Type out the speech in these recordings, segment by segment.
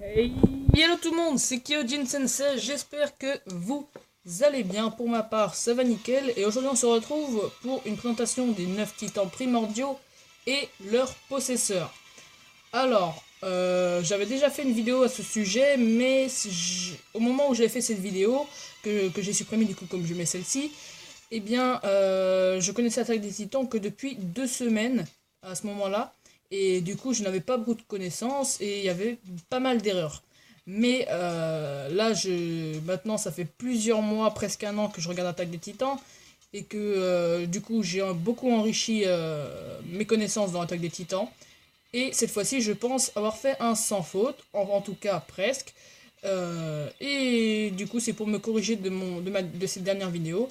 Hey, hello tout le monde, c'est Kyojin Sensei, j'espère que vous allez bien. Pour ma part, ça va nickel. Et aujourd'hui on se retrouve pour une présentation des 9 titans primordiaux et leurs possesseurs. Alors, j'avais déjà fait une vidéo à ce sujet, mais au moment où j'avais fait cette vidéo, que j'ai supprimée du coup comme je mets celle-ci, eh bien, je connaissais Attaque des Titans que depuis 2 semaines à ce moment-là. Et du coup, je n'avais pas beaucoup de connaissances et il y avait pas mal d'erreurs. Mais là, maintenant, ça fait plusieurs mois, presque un an que je regarde Attaque des Titans. Et que du coup, j'ai beaucoup enrichi mes connaissances dans Attaque des Titans. Et cette fois-ci, je pense avoir fait un sans faute, en tout cas presque. Et du coup, c'est pour me corriger de cette dernière vidéo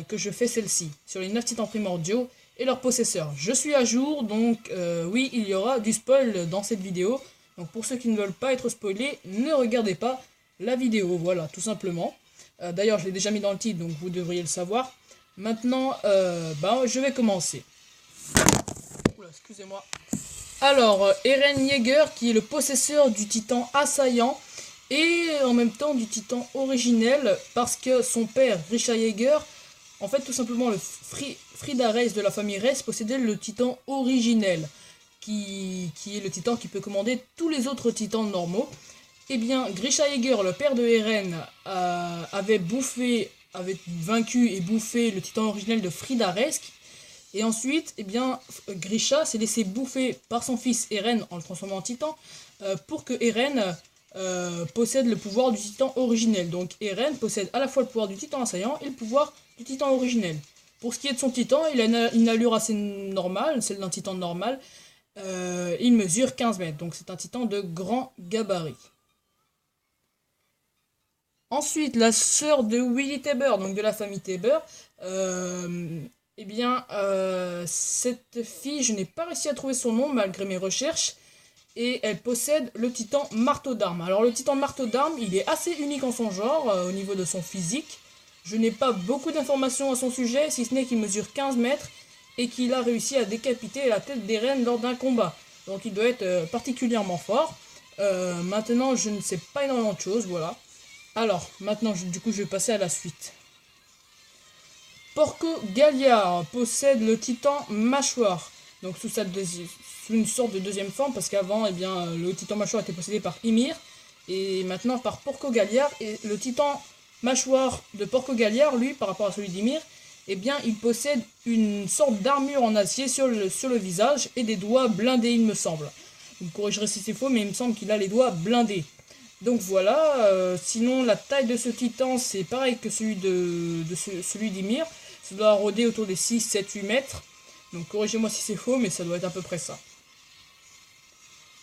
que je fais celle-ci, sur les 9 titans primordiaux et leurs possesseurs. Je suis à jour, donc oui, il y aura du spoil dans cette vidéo. Donc pour ceux qui ne veulent pas être spoilés, ne regardez pas la vidéo, voilà, tout simplement. D'ailleurs, je l'ai déjà mis dans le titre, donc vous devriez le savoir. Maintenant, je vais commencer. Oula, excusez-moi. Alors, Eren Yeager, qui est le possesseur du titan assaillant, et en même temps du titan originel, parce que son père, Grisha Yeager, en fait tout simplement le Frida Reis de la famille Reis, possédait le titan originel, qui est le titan qui peut commander tous les autres titans normaux. Eh bien, Grisha Yeager, le père de Eren, avait vaincu et bouffé le titan originel de Frida Reis. Et ensuite, eh bien, Grisha s'est laissé bouffer par son fils Eren en le transformant en titan pour que Eren possède le pouvoir du titan originel. Donc Eren possède à la fois le pouvoir du titan assaillant et le pouvoir du titan originel. Pour ce qui est de son titan, il a une allure assez normale, celle d'un titan normal. Il mesure 15 mètres, donc c'est un titan de grand gabarit. Ensuite, la sœur de Willy Tabor, donc de la famille Tabor, eh bien, cette fille, je n'ai pas réussi à trouver son nom malgré mes recherches, et elle possède le titan marteau d'armes. Alors le titan marteau d'armes, il est assez unique en son genre, au niveau de son physique. Je n'ai pas beaucoup d'informations à son sujet, si ce n'est qu'il mesure 15 mètres, et qu'il a réussi à décapiter la tête d'Eren lors d'un combat. Donc il doit être particulièrement fort. Maintenant, je ne sais pas énormément de choses, voilà. Alors, maintenant, du coup, je vais passer à la suite. Porco Galliard possède le titan mâchoire, donc sous une sorte de deuxième forme, parce qu'avant, eh bien, le titan mâchoire était possédé par Ymir, et maintenant par Porco Galliard, et le titan mâchoire de Porco Galliard, lui, par rapport à celui d'Ymir, eh bien, il possède une sorte d'armure en acier sur le visage, et des doigts blindés, il me semble. Vous me corrigerez si c'est faux, mais il me semble qu'il a les doigts blindés. Donc voilà, sinon la taille de ce titan, c'est pareil que celui celui d'Ymir. Ça doit rôder autour des 6, 7, 8 mètres. Donc corrigez-moi si c'est faux, mais ça doit être à peu près ça.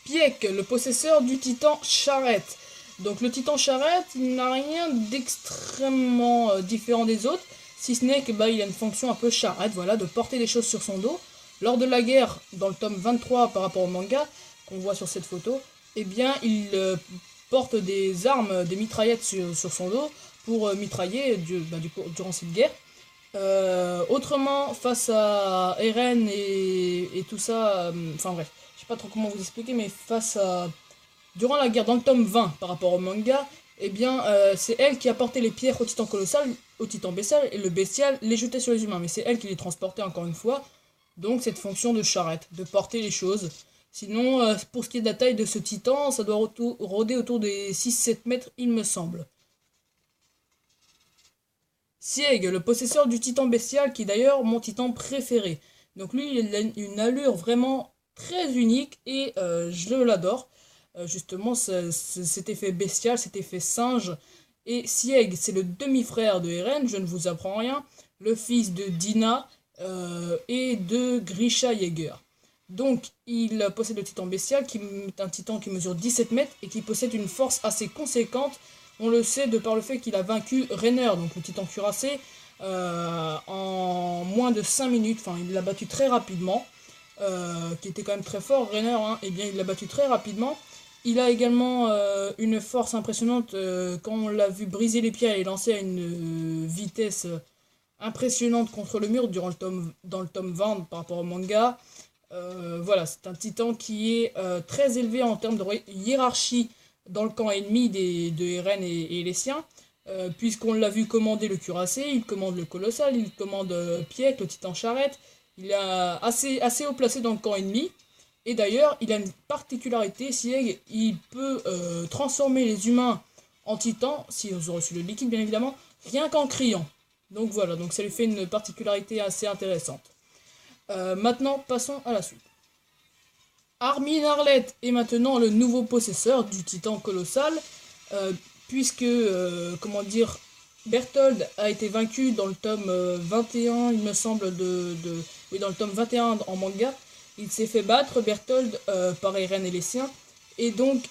Pieck, le possesseur du titan charrette. Donc le titan charrette, il n'a rien d'extrêmement différent des autres, si ce n'est que il a une fonction un peu charrette, voilà, de porter des choses sur son dos. Lors de la guerre, dans le tome 23 par rapport au manga, qu'on voit sur cette photo, eh bien il porte des armes, des mitraillettes sur son dos pour mitrailler durant cette guerre. Autrement, face à Eren et tout ça, enfin bref, je sais pas trop comment vous expliquer, mais durant la guerre dans le tome 20 par rapport au manga, eh bien, c'est elle qui a porté les pierres au titan colossal, au titan bestial, et le bestial les jetait sur les humains, mais c'est elle qui les transportait encore une fois, donc cette fonction de charrette, de porter les choses. Sinon, pour ce qui est de la taille de ce titan, ça doit rôder autour des 6-7 mètres, il me semble. Sieg, le possesseur du titan bestial, qui est d'ailleurs mon titan préféré. Donc lui, il a une allure vraiment très unique et je l'adore. Justement, cet effet bestial, cet effet singe. Et Sieg, c'est le demi-frère de Eren, je ne vous apprends rien, le fils de Dina et de Grisha Yeager. Donc, il possède le titan bestial, qui est un titan qui mesure 17 mètres et qui possède une force assez conséquente. On le sait de par le fait qu'il a vaincu Rainer, donc le titan cuirassé, en moins de 5 minutes. Enfin, il l'a battu très rapidement, qui était quand même très fort, Rainer, hein. Eh bien, il l'a battu très rapidement. Il a également une force impressionnante quand on l'a vu briser les pierres et lancer à une vitesse impressionnante contre le mur dans le tome 20 par rapport au manga. Voilà, c'est un titan qui est très élevé en termes de hiérarchie dans le camp ennemi de Eren et les siens, puisqu'on l'a vu commander le cuirassé, il commande le colossal, il commande Pieck, le titan charrette, il est assez haut placé dans le camp ennemi, et d'ailleurs il a une particularité, Sieg, il peut transformer les humains en titans, si ils ont reçu le liquide bien évidemment, rien qu'en criant. Donc voilà, donc ça lui fait une particularité assez intéressante. Maintenant, passons à la suite. Armin Arlette est maintenant le nouveau possesseur du titan colossal, puisque, comment dire, Bertholdt a été vaincu dans le tome 21, il me semble, oui, dans le tome 21 en manga. Il s'est fait battre, Bertholdt, par Eren et les siens, et donc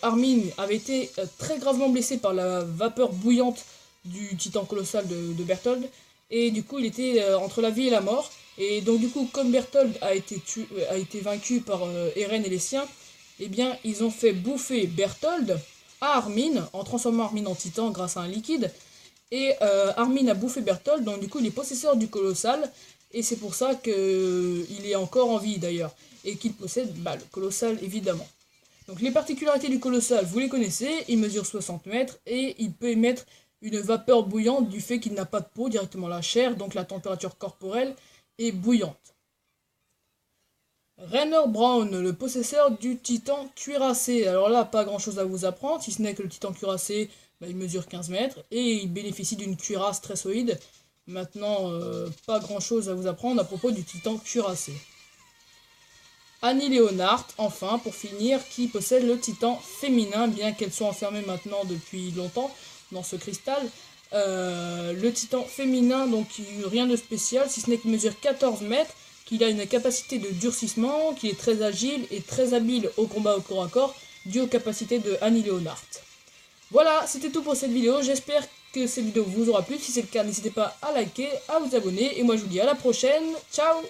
Armin avait été très gravement blessé par la vapeur bouillante du titan colossal de Bertholdt, et du coup il était entre la vie et la mort. Et donc du coup, comme Bertholdt a été vaincu par Eren et les siens, eh bien ils ont fait bouffer Bertholdt à Armin, en transformant Armin en titan grâce à un liquide. Et Armin a bouffé Bertholdt, donc du coup il est possesseur du colossal, et c'est pour ça qu'il est encore en vie d'ailleurs, et qu'il possède le colossal évidemment. Donc les particularités du colossal, vous les connaissez, il mesure 60 mètres, et il peut émettre une vapeur bouillante du fait qu'il n'a pas de peau, directement la chair, donc la température corporelle est bouillante. Rainer Braun, le possesseur du titan cuirassé. Alors là, pas grand chose à vous apprendre, si ce n'est que le titan cuirassé, il mesure 15 mètres et il bénéficie d'une cuirasse très solide. Maintenant, pas grand chose à vous apprendre à propos du titan cuirassé. Annie Leonhardt, enfin, pour finir, qui possède le titan féminin, bien qu'elle soit enfermée maintenant depuis longtemps dans ce cristal. Le titan féminin, donc rien de spécial, si ce n'est qu'il mesure 14 mètres, qu'il a une capacité de durcissement, qu'il est très agile et très habile au combat au corps à corps, dû aux capacités de Annie Leonhardt. Voilà, c'était tout pour cette vidéo, j'espère que cette vidéo vous aura plu, si c'est le cas n'hésitez pas à liker, à vous abonner, et moi je vous dis à la prochaine, ciao!